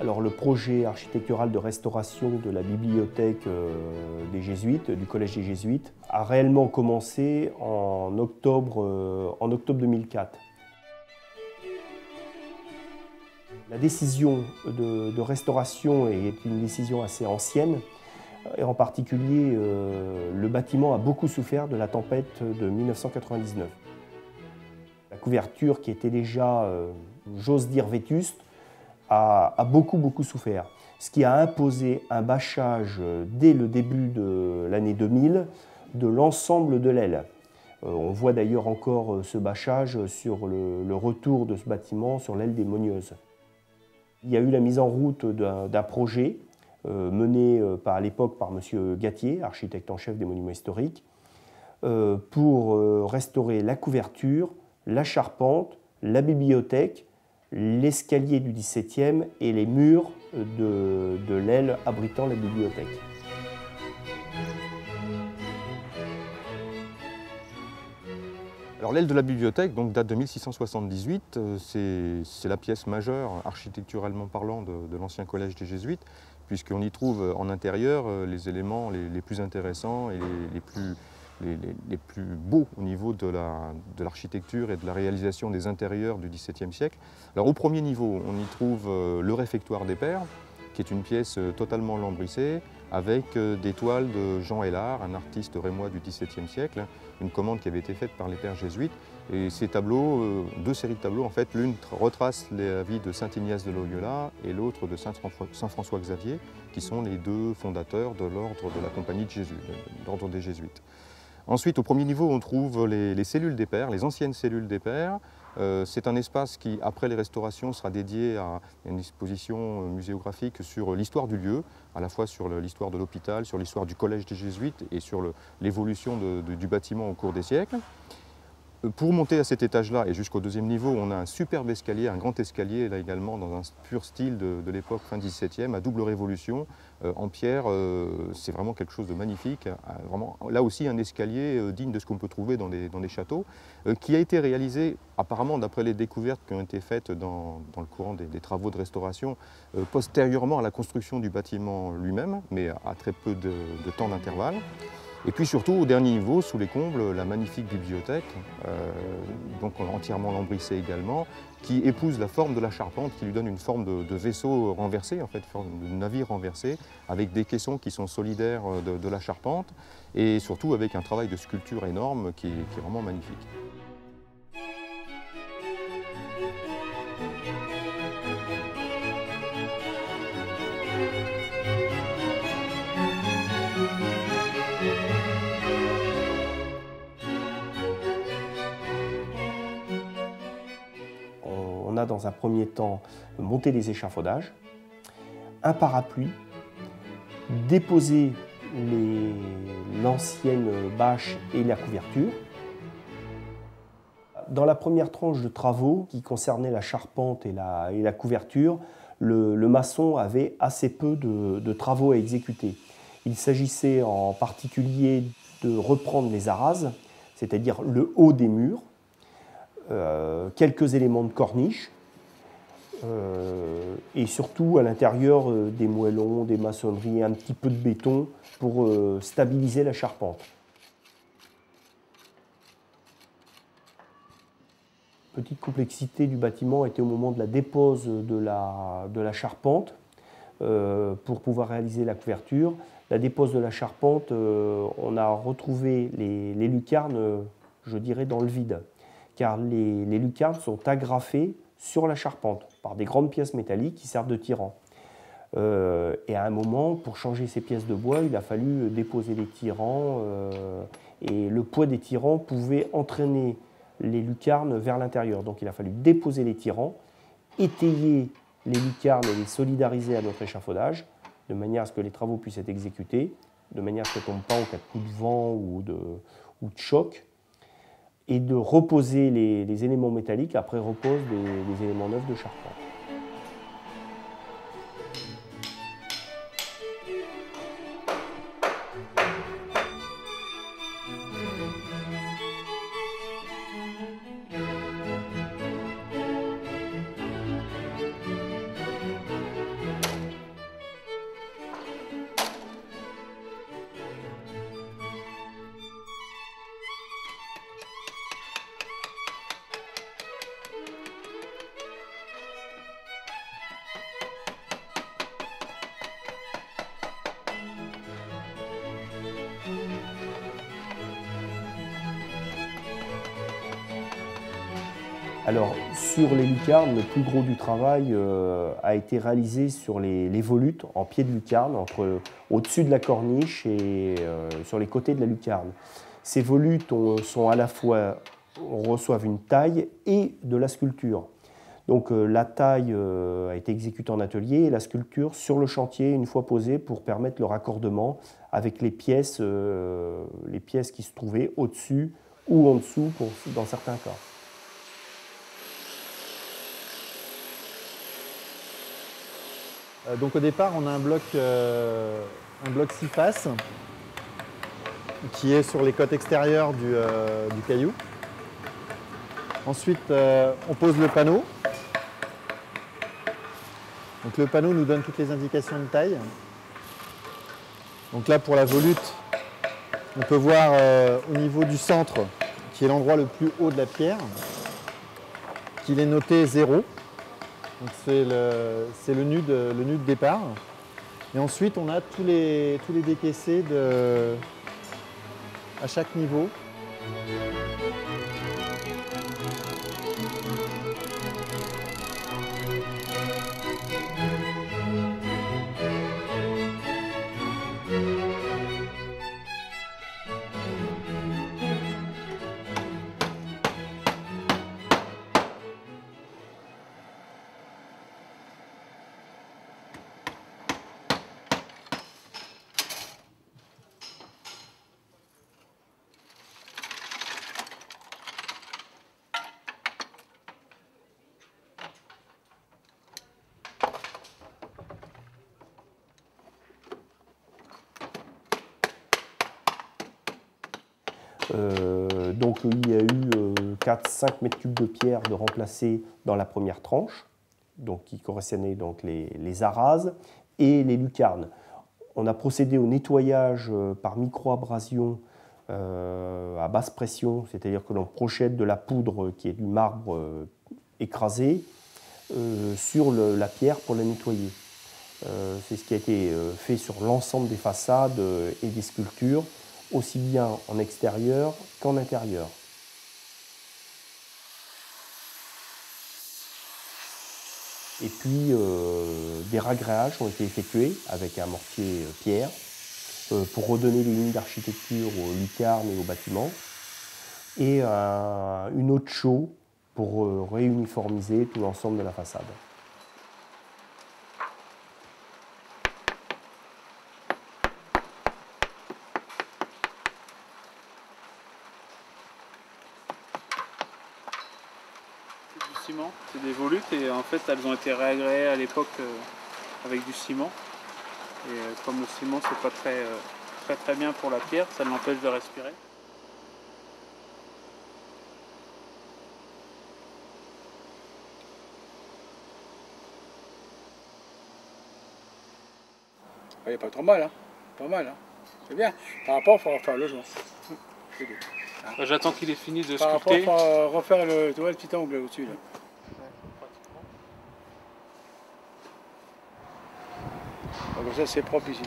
Alors le projet architectural de restauration de la bibliothèque des Jésuites, du Collège des Jésuites, a réellement commencé en octobre 2004. La décision de restauration est une décision assez ancienne, et en particulier le bâtiment a beaucoup souffert de la tempête de 1999. La couverture, qui était déjà, j'ose dire, vétuste, a beaucoup souffert, ce qui a imposé un bâchage dès le début de l'année 2000 de l'ensemble de l'aile. On voit d'ailleurs encore ce bâchage sur le retour de ce bâtiment sur l'aile des Mogneuses. Il y a eu la mise en route d'un projet mené à l'époque par M. Gattier, architecte en chef des monuments historiques, pour restaurer la couverture, la charpente, la bibliothèque, l'escalier du XVIIe et les murs de l'aile abritant la bibliothèque. Alors l'aile de la bibliothèque date de 1678, c'est la pièce majeure architecturalement parlant de l'ancien collège des Jésuites, puisqu'on y trouve en intérieur les éléments les plus intéressants et les plus beaux au niveau de l'architecture et de la réalisation des intérieurs du XVIIe siècle. Alors au premier niveau, on y trouve le réfectoire des Pères, qui est une pièce totalement lambrissée, avec des toiles de Jean Hélard, un artiste rémois du XVIIe siècle, une commande qui avait été faite par les Pères jésuites. Et ces tableaux, deux séries de tableaux, en fait, l'une retrace la vie de saint Ignace de Loyola et l'autre de saint François Xavier, qui sont les deux fondateurs de l'ordre de la Compagnie de Jésus, l'ordre des Jésuites. Ensuite, au premier niveau, on trouve les cellules des Pères, les anciennes cellules des Pères. C'est un espace qui, après les restaurations, sera dédié à une exposition muséographique sur l'histoire du lieu, à la fois sur l'histoire de l'hôpital, sur l'histoire du collège des Jésuites et sur l'évolution du bâtiment au cours des siècles. Pour monter à cet étage-là et jusqu'au deuxième niveau, on a un superbe escalier, un grand escalier, là également dans un pur style de l'époque fin 17e, à double révolution, en pierre. C'est vraiment quelque chose de magnifique. Vraiment, là aussi, un escalier digne de ce qu'on peut trouver dans des châteaux, qui a été réalisé, apparemment, d'après les découvertes qui ont été faites dans le courant des travaux de restauration, postérieurement à la construction du bâtiment lui-même, mais à très peu de temps d'intervalle. Et puis surtout, au dernier niveau, sous les combles, la magnifique bibliothèque, donc entièrement lambrissée également, qui épouse la forme de la charpente, qui lui donne une forme de vaisseau renversé, en fait, forme de navire renversé, avec des caissons qui sont solidaires de la charpente, et surtout avec un travail de sculpture énorme qui est vraiment magnifique. On a dans un premier temps monté les échafaudages, un parapluie, déposé l'ancienne bâche et la couverture. Dans la première tranche de travaux qui concernait la charpente et la couverture, le maçon avait assez peu de travaux à exécuter. Il s'agissait en particulier de reprendre les arases, c'est-à-dire le haut des murs, quelques éléments de corniche et surtout à l'intérieur des moellons, des maçonneries, un petit peu de béton pour stabiliser la charpente. Petite complexité du bâtiment était au moment de la dépose de la charpente pour pouvoir réaliser la couverture. La dépose de la charpente, on a retrouvé les lucarnes, je dirais, dans le vide, car les lucarnes sont agrafées sur la charpente par des grandes pièces métalliques qui servent de tirants. Et à un moment, pour changer ces pièces de bois, il a fallu déposer les tirants et le poids des tirants pouvait entraîner les lucarnes vers l'intérieur. Donc il a fallu déposer les tirants, étayer les lucarnes et les solidariser à notre échafaudage, de manière à ce que les travaux puissent être exécutés, de manière à ce qu'elles ne tombent pas en cas de coup de vent ou de choc, et de reposer les éléments métalliques après repose des éléments neufs de charpente. Alors, sur les lucarnes, le plus gros du travail a été réalisé sur les volutes en pied de lucarne, au-dessus de la corniche et sur les côtés de la lucarne. Ces volutes sont à la fois, reçoivent une taille et de la sculpture. Donc la taille a été exécutée en atelier et la sculpture sur le chantier une fois posée pour permettre le raccordement avec les pièces qui se trouvaient au-dessus ou en dessous dans certains cas. Donc au départ, on a un bloc 6 faces qui est sur les côtes extérieures du caillou. Ensuite, on pose le panneau. Donc le panneau nous donne toutes les indications de taille. Donc là, pour la volute, on peut voir au niveau du centre, qui est l'endroit le plus haut de la pierre, qu'il est noté 0. Donc c'est le nu de départ. Et ensuite, on a tous les décaissés à chaque niveau. Donc il y a eu 4-5 mètres cubes de pierre de remplacer dans la première tranche, donc qui correspondaient donc les arases et les lucarnes. On a procédé au nettoyage par micro-abrasion à basse pression, c'est-à-dire que l'on projette de la poudre qui est du marbre écrasé sur la pierre pour la nettoyer. C'est ce qui a été fait sur l'ensemble des façades et des sculptures, aussi bien en extérieur qu'en intérieur. Et puis des ragréages ont été effectués avec un mortier pierre pour redonner les lignes d'architecture aux lucarnes et aux bâtiments, et une eau de chaux pour réuniformiser tout l'ensemble de la façade. C'est des volutes et en fait elles ont été réagréées à l'époque avec du ciment. Et comme le ciment c'est pas très bien pour la pierre, ça l'empêche de respirer. Il n'y a pas trop mal, hein. Pas mal, hein. C'est bien. Par rapport, il faut refaire le logement. J'attends qu'il ait fini de Par sculpter. rapport, il faut refaire le petit angle au-dessus. Comme ça, c'est propre ici.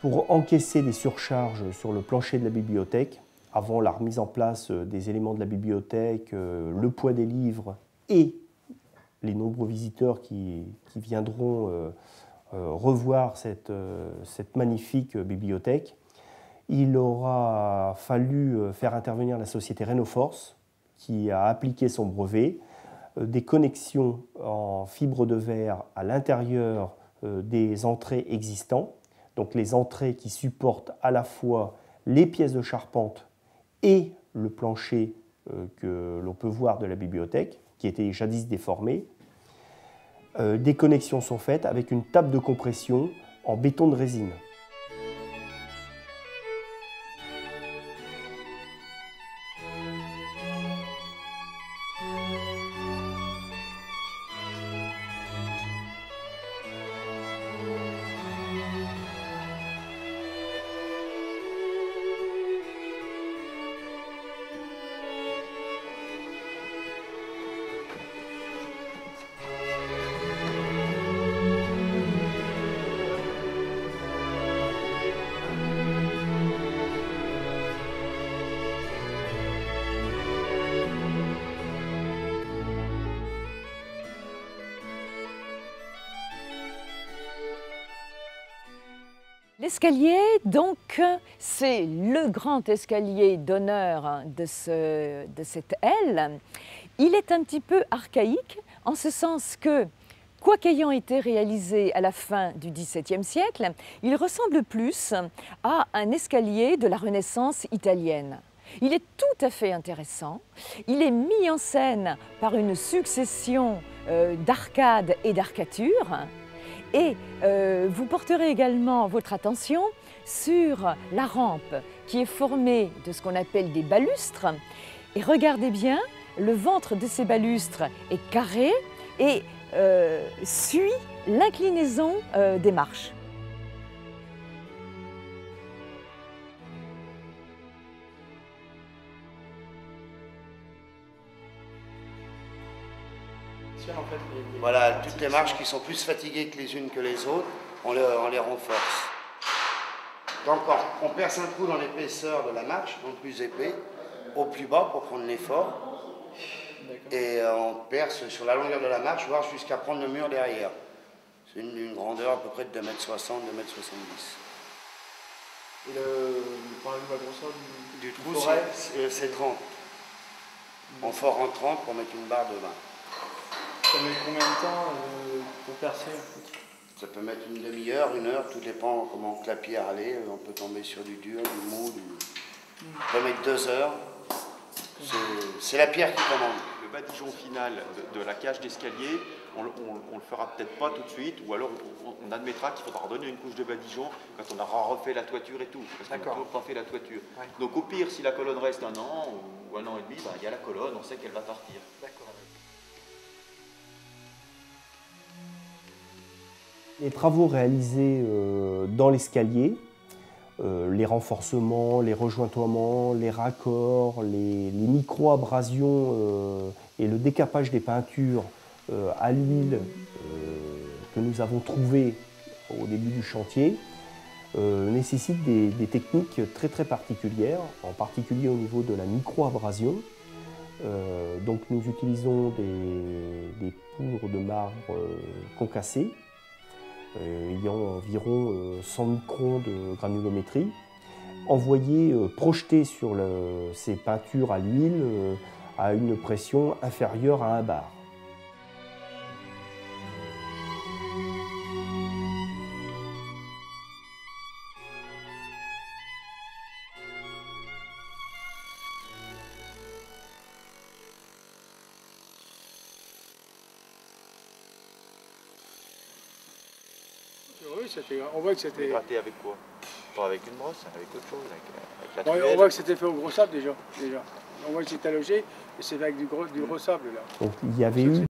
Pour encaisser les surcharges sur le plancher de la bibliothèque, avant la remise en place des éléments de la bibliothèque, le poids des livres et les nombreux visiteurs qui viendront revoir cette magnifique bibliothèque, il aura fallu faire intervenir la société Rhenoforce qui a appliqué son brevet, des connexions en fibre de verre à l'intérieur des entrées existantes, donc les entrées qui supportent à la fois les pièces de charpente et le plancher que l'on peut voir de la bibliothèque, qui était jadis déformée. Des connexions sont faites avec une table de compression en béton de résine. L'escalier, donc, c'est le grand escalier d'honneur de cette aile. Il est un petit peu archaïque, en ce sens que, quoiqu'ayant été réalisé à la fin du XVIIe siècle, il ressemble plus à un escalier de la Renaissance italienne. Il est tout à fait intéressant. Il est mis en scène par une succession d'arcades et d'arcatures. Et vous porterez également votre attention sur la rampe qui est formée de ce qu'on appelle des balustres. Et regardez bien, le ventre de ces balustres est carré et suit l'inclinaison des marches. Voilà, toutes les marches qui sont plus fatiguées que les unes que les autres, on les renforce. Donc on perce un trou dans l'épaisseur de la marche, donc plus épais, au plus bas pour prendre l'effort. Et on perce sur la longueur de la marche, voire jusqu'à prendre le mur derrière. C'est une grandeur à peu près de 2,60 m, 2,70 m. Et parlez-nous de la grosseur Du trou, c'est 30. On fort en 30 pour mettre une barre de 20. Ça met combien de temps pour percer? Ça peut mettre une demi-heure, une heure, tout dépend comment la pierre allait. On peut tomber sur du dur, du mou, on peut mettre 2 heures. C'est la pierre qui commande. Le badigeon final de la cage d'escalier, on le fera peut-être pas tout de suite, ou alors on admettra qu'il faudra redonner une couche de badigeon quand on aura refait la toiture et tout, parce qu'on n'a toujours pas fait la toiture. Ouais. Donc au pire, si la colonne reste 1 an ou 1 an et demi, il y a la colonne, on sait qu'elle va partir. Les travaux réalisés dans l'escalier, les renforcements, les rejointoiements, les raccords, les micro-abrasions et le décapage des peintures à l'huile que nous avons trouvées au début du chantier nécessitent des techniques très très particulières, en particulier au niveau de la micro-abrasion. Donc nous utilisons des poudres de marbre concassées ayant environ 100 microns de granulométrie, envoyées, projetées sur ces peintures à l'huile à une pression inférieure à 1 bar. Oui, on voit que c'était... Gratté avec quoi? Pas avec une brosse, avec autre chose, avec la Bon, truelle. on voit que c'était fait au gros sable déjà. On voit que c'était logé et c'est fait avec du gros sable là. Donc il y avait eu